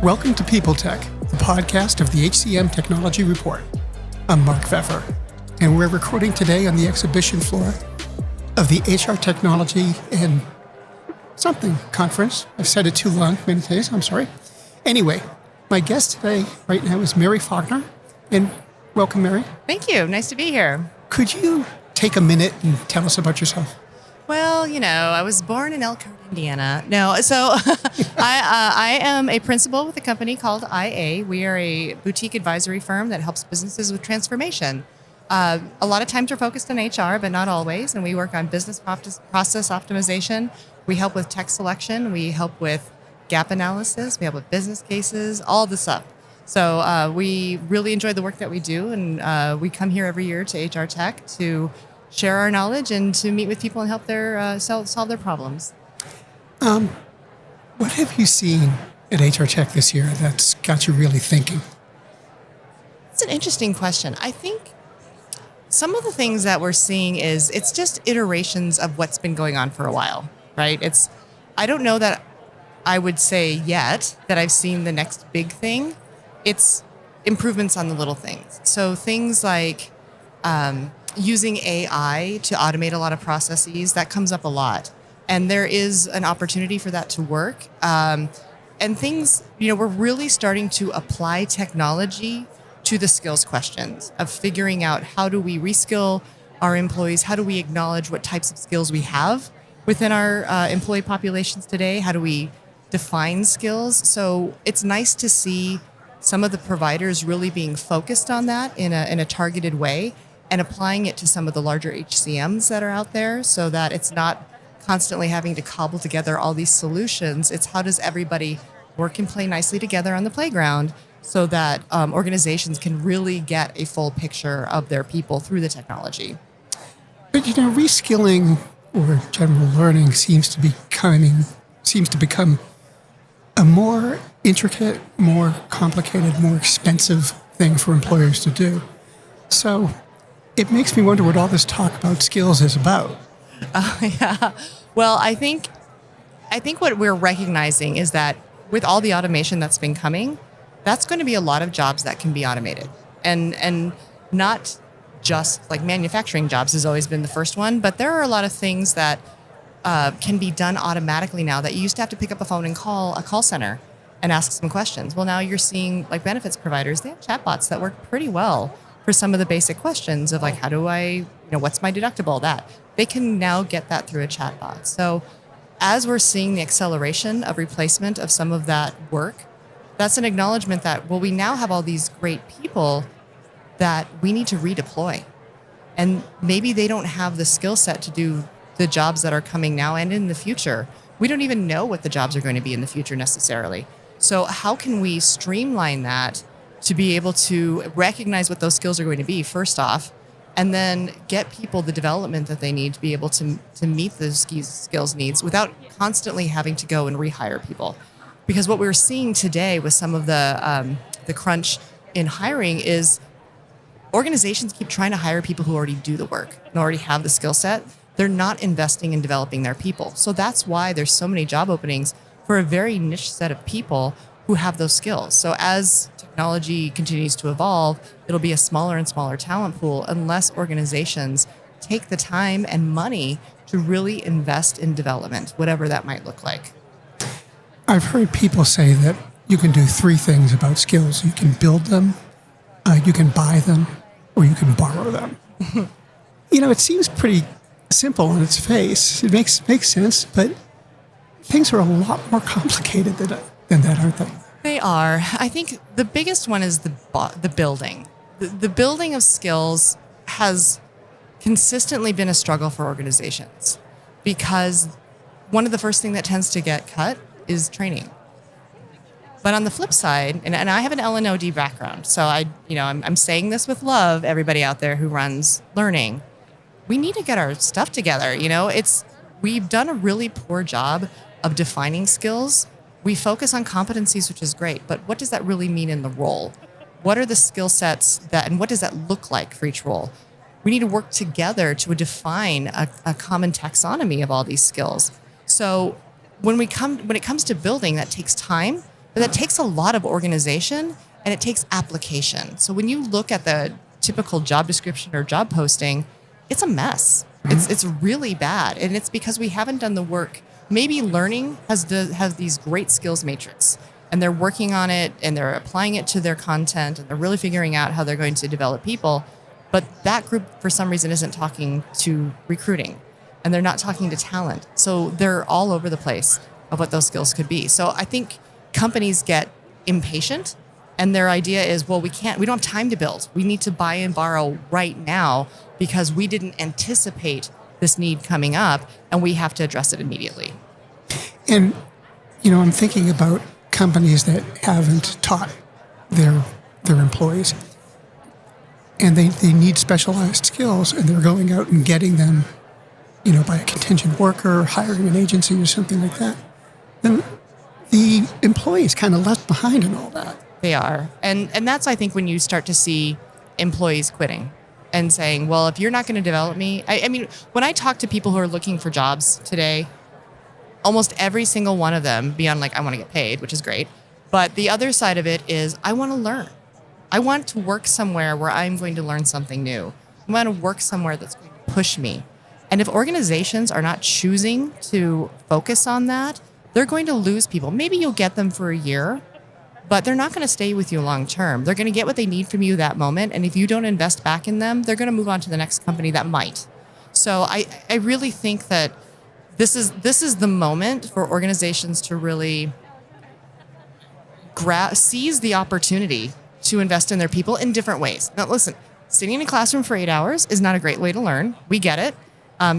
Welcome to People Tech, the podcast of the HCM Technology Report. I'm Mark Feffer, and we're recording today on the exhibition floor of the HR Technology and something conference. I've said it too long many days, I'm sorry. Anyway, my guest today right now is Mary Faulkner, and welcome, Mary. Thank you. Nice to be here. Could you take a minute and tell us about yourself? Well, I was born in Elkhart, Indiana. No, so I am a principal with a company called IA. We are a boutique advisory firm that helps businesses with transformation. A lot of times we're focused on HR, but not always. And we work on business process optimization. We help with tech selection. We help with gap analysis. We help with business cases, all the stuff. So we really enjoy the work that we do. And we come here every year to HR Tech to share our knowledge and to meet with people and help their solve their problems. What have you seen at HR Tech this year that's got you really thinking? It's an interesting question. I think some of the things that we're seeing is it's just iterations of what's been going on for a while, right? I don't know that I would say yet that I've seen the next big thing. It's improvements on the little things. So things like using AI to automate a lot of processes, that comes up a lot. And there is an opportunity for that to work. And things, we're really starting to apply technology to the skills questions of figuring out how do we reskill our employees? How do we acknowledge what types of skills we have within our employee populations today? How do we define skills? So it's nice to see some of the providers really being focused on that in a targeted way, and applying it to some of the larger HCMs that are out there so that it's not constantly having to cobble together all these solutions. It's how does everybody work and play nicely together on the playground so that organizations can really get a full picture of their people through the technology. But reskilling or general learning seems to become a more intricate, more complicated, more expensive thing for employers to do. So it makes me wonder what all this talk about skills is about. Yeah. Well, I think what we're recognizing is that with all the automation that's been coming, that's going to be a lot of jobs that can be automated, and not just like manufacturing jobs has always been the first one, but there are a lot of things that can be done automatically now that you used to have to pick up a phone and call a call center and ask some questions. Well, now you're seeing like benefits providers, they have chatbots that work pretty well for some of the basic questions of like, how do I, what's my deductible? That they can now get that through a chatbot. So as we're seeing the acceleration of replacement of some of that work, that's an acknowledgement that, well, we now have all these great people that we need to redeploy. And maybe they don't have the skill set to do the jobs that are coming now and in the future. We don't even know what the jobs are going to be in the future necessarily. So how can we streamline that to be able to recognize what those skills are going to be, first off, and then get people the development that they need to be able to meet those skills needs without constantly having to go and rehire people. Because what we're seeing today with some of the crunch in hiring is organizations keep trying to hire people who already do the work and already have the skill set. They're not investing in developing their people. So that's why there's so many job openings for a very niche set of people who have those skills. So as technology continues to evolve, it'll be a smaller and smaller talent pool unless organizations take the time and money to really invest in development, whatever that might look like. I've heard people say that you can do three things about skills. You can build them, you can buy them, or you can borrow them. It seems pretty simple on its face. It makes sense, but things are a lot more complicated than that, aren't they? They are. I think the biggest one is the building. The building of skills has consistently been a struggle for organizations because one of the first things that tends to get cut is training. But on the flip side, and I have an L&OD background, so I'm saying this with love, everybody out there who runs learning, we need to get our stuff together. We've done a really poor job of defining skills. We focus on competencies, which is great, but what does that really mean in the role? What are the skill sets and what does that look like for each role? We need to work together to define a common taxonomy of all these skills. So when it comes to building, that takes time, But that takes a lot of organization and it takes application. So when you look at the typical job description or job posting, it's a mess. It's really bad. And it's because we haven't done the work. Maybe learning has these great skills matrix and they're working on it and they're applying it to their content and they're really figuring out how they're going to develop people. But that group, for some reason, isn't talking to recruiting and they're not talking to talent. So they're all over the place of what those skills could be. So I think companies get impatient and their idea is, well, we don't have time to build. We need to buy and borrow right now because we didn't anticipate this need coming up and we have to address it immediately. And, I'm thinking about companies that haven't taught their employees and they need specialized skills and they're going out and getting them, by a contingent worker, hiring an agency or something like that. Then the employee is kind of left behind in all that. They are. And that's, I think, when you start to see employees quitting and saying, well, if you're not going to develop me, I mean, when I talk to people who are looking for jobs today, almost every single one of them, beyond like, I want to get paid, which is great. But the other side of it is I want to learn. I want to work somewhere where I'm going to learn something new. I want to work somewhere that's going to push me. And if organizations are not choosing to focus on that, they're going to lose people. Maybe you'll get them for a year, but they're not going to stay with you long term. They're going to get what they need from you that moment. And if you don't invest back in them, they're going to move on to the next company that might. So I really think that this is the moment for organizations to really seize the opportunity to invest in their people in different ways. Now, listen, sitting in a classroom for 8 hours is not a great way to learn. We get it.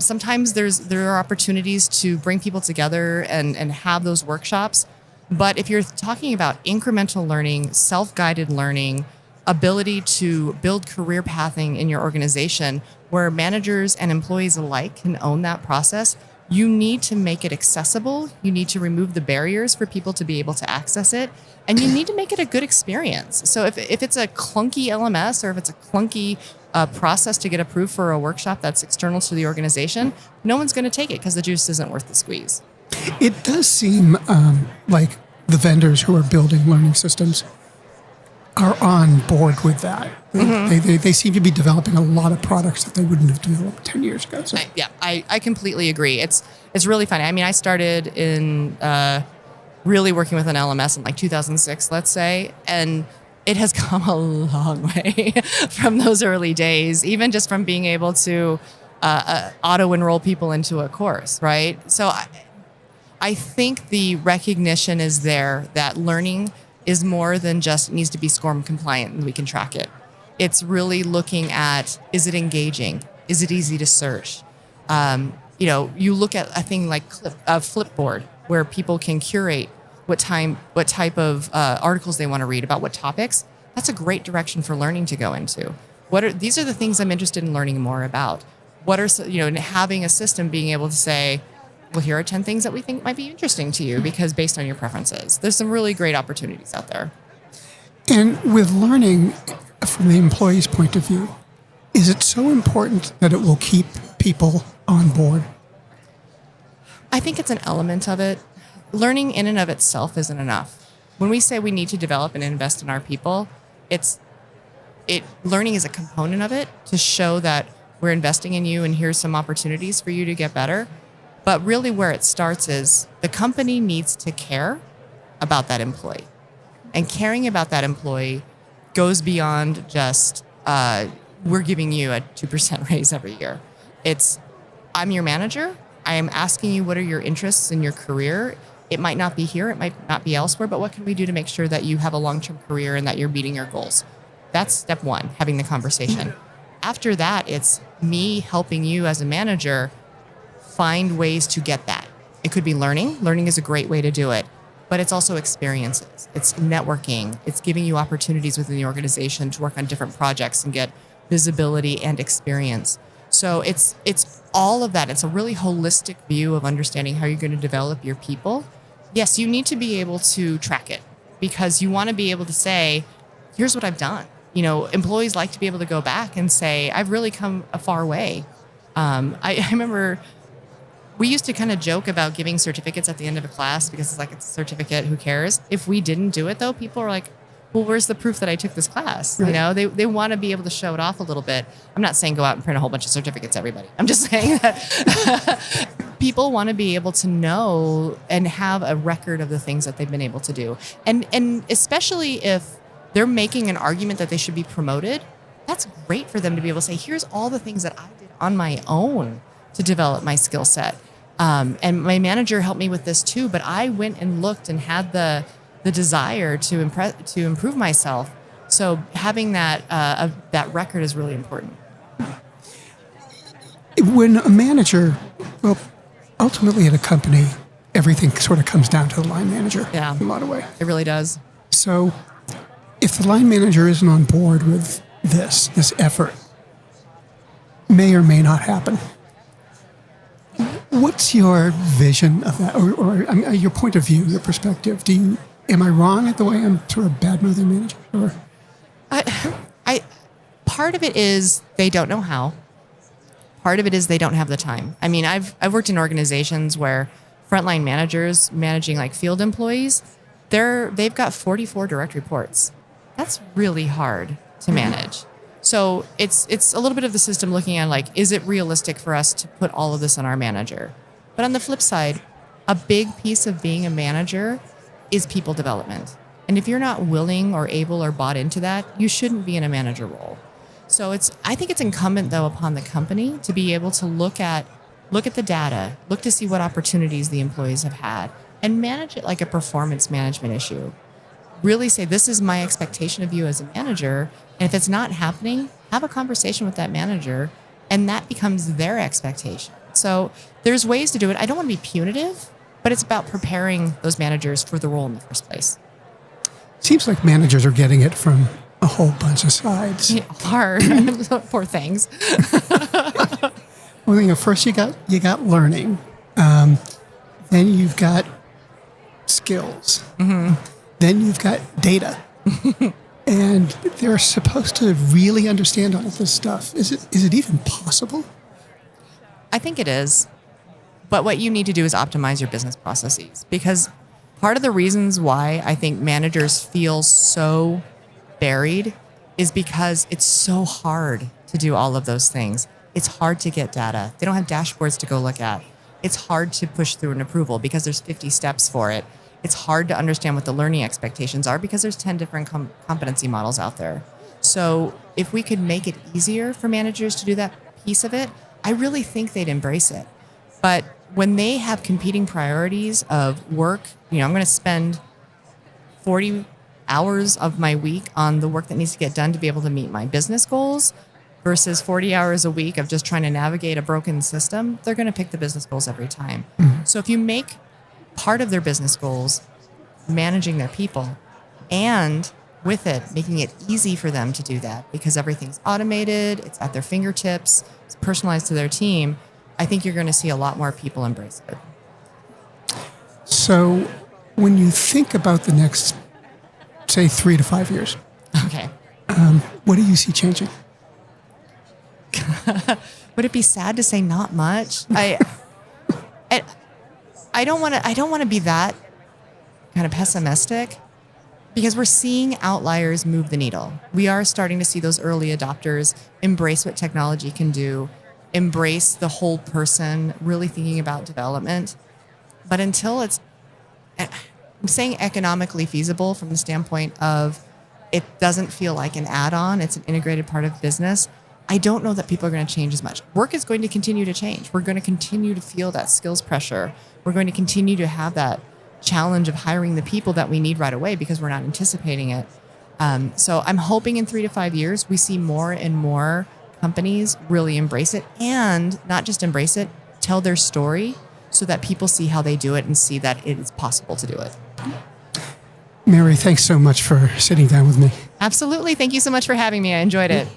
Sometimes there are opportunities to bring people together and have those workshops. But if you're talking about incremental learning, self-guided learning, ability to build career pathing in your organization where managers and employees alike can own that process, you need to make it accessible. You need to remove the barriers for people to be able to access it. And you need to make it a good experience. So if it's a clunky LMS or if it's a clunky process to get approved for a workshop that's external to the organization, no one's going to take it because the juice isn't worth the squeeze. It does seem like the vendors who are building learning systems are on board with that. They seem to be developing a lot of products that they wouldn't have developed 10 years ago. So. I completely agree. It's really funny. I mean, I started in really working with an LMS in like 2006, let's say, and it has come a long way from those early days, even just from being able to auto-enroll people into a course, right? So I think the recognition is there that learning is more than just needs to be SCORM compliant and we can track it. It's really looking at, is it engaging? Is it easy to search? You look at a thing like Flipboard, where people can curate what type of articles they want to read about what topics. That's a great direction for learning to go into. These are the things I'm interested in learning more about. And having a system being able to say, well, here are 10 things that we think might be interesting to you because based on your preferences. There's some really great opportunities out there. And with learning from the employee's point of view, is it so important that it will keep people on board? I think it's an element of it. Learning in and of itself isn't enough. When we say we need to develop and invest in our people, learning is a component of it to show that we're investing in you and here's some opportunities for you to get better. But really where it starts is the company needs to care about that employee. And caring about that employee goes beyond just, we're giving you a 2% raise every year. It's, I'm your manager. I am asking you what are your interests in your career. It might not be here. It might not be elsewhere. But what can we do to make sure that you have a long-term career and that you're meeting your goals? That's step one, having the conversation. After that, it's me helping you as a manager find ways to get that. It could be learning. Learning is a great way to do it, but it's also experiences. It's networking. It's giving you opportunities within the organization to work on different projects and get visibility and experience. So it's all of that. It's a really holistic view of understanding how you're going to develop your people. Yes, you need to be able to track it because you want to be able to say, here's what I've done. Employees like to be able to go back and say, I've really come a far way. I remember we used to kind of joke about giving certificates at the end of a class because it's like, it's a certificate, who cares? If we didn't do it though, people are like, well, where's the proof that I took this class? Right. You know, they want to be able to show it off a little bit. I'm not saying go out and print a whole bunch of certificates, everybody. I'm just saying that people want to be able to know and have a record of the things that they've been able to do. And especially if they're making an argument that they should be promoted, that's great for them to be able to say, here's all the things that I did on my own to develop my skill set. And my manager helped me with this too, but I went and looked and had the desire to improve myself. So having that record is really important. When a manager, well, ultimately at a company, everything sort of comes down to the line manager in a lot of ways. It really does. So if the line manager isn't on board with this effort, may or may not happen. What's your vision of that, or your point of view, your perspective? Am I wrong at the way I'm sort of bad-mouthing manager? Or? Part of it is they don't know how. Part of it is they don't have the time. I mean, I've worked in organizations where frontline managers managing like field employees, they've got 44 direct reports. That's really hard to manage. So it's a little bit of the system looking at like, is it realistic for us to put all of this on our manager? But on the flip side, a big piece of being a manager is people development. And if you're not willing or able or bought into that, you shouldn't be in a manager role. So I think it's incumbent though upon the company to be able to look at the data, look to see what opportunities the employees have had, and manage it like a performance management issue. Really say, this is my expectation of you as a manager. And if it's not happening, have a conversation with that manager, and that becomes their expectation. So there's ways to do it. I don't want to be punitive, but it's about preparing those managers for the role in the first place. Seems like managers are getting it from a whole bunch of sides. Yeah, hard. Poor things. Well, first you got learning, then you've got skills, then you've got data, and they're supposed to really understand all of this stuff. Is it even possible? I think it is. But what you need to do is optimize your business processes, because part of the reasons why I think managers feel so buried is because it's so hard to do all of those things. It's hard to get data. They don't have dashboards to go look at. It's hard to push through an approval because there's 50 steps for it. It's hard to understand what the learning expectations are because there's 10 different competency models out there. So if we could make it easier for managers to do that piece of it, I really think they'd embrace it. But when they have competing priorities of work, I'm going to spend 40 hours of my week on the work that needs to get done to be able to meet my business goals versus 40 hours a week of just trying to navigate a broken system, they're going to pick the business goals every time. Mm-hmm. So if you make part of their business goals managing their people, and with it, making it easy for them to do that because everything's automated, it's at their fingertips, it's personalized to their team, I think you're going to see a lot more people embrace it. So when you think about the next, say, 3 to 5 years, okay, what do you see changing? Would it be sad to say not much? I don't want to be that kind of pessimistic, because we're seeing outliers move the needle. We are starting to see those early adopters embrace what technology can do, embrace the whole person, really thinking about development. But until it's, I'm saying economically feasible from the standpoint of it doesn't feel like an add-on, it's an integrated part of business, I don't know that people are going to change as much. Work is going to continue to change. We're going to continue to feel that skills pressure. We're going to continue to have that challenge of hiring the people that we need right away because we're not anticipating it. So I'm hoping in 3 to 5 years, we see more and more companies really embrace it, and not just embrace it, tell their story so that people see how they do it and see that it is possible to do it. Mary, thanks so much for sitting down with me. Absolutely. Thank you so much for having me. I enjoyed it.